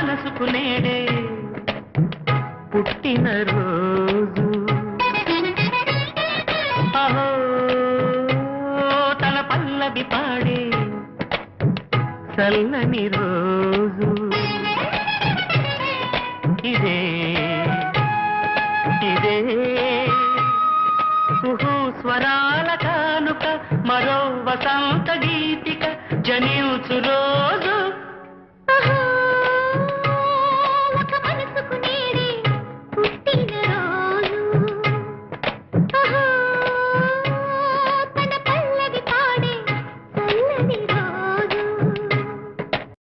మనసుకు నేడే పుట్టిన రోజు అహో తన పల్లవి పాడే చల్లని రోజు ఇదే ఇదే స్వరాల కానుక మరో వసంత గీతిక జనించు రోజు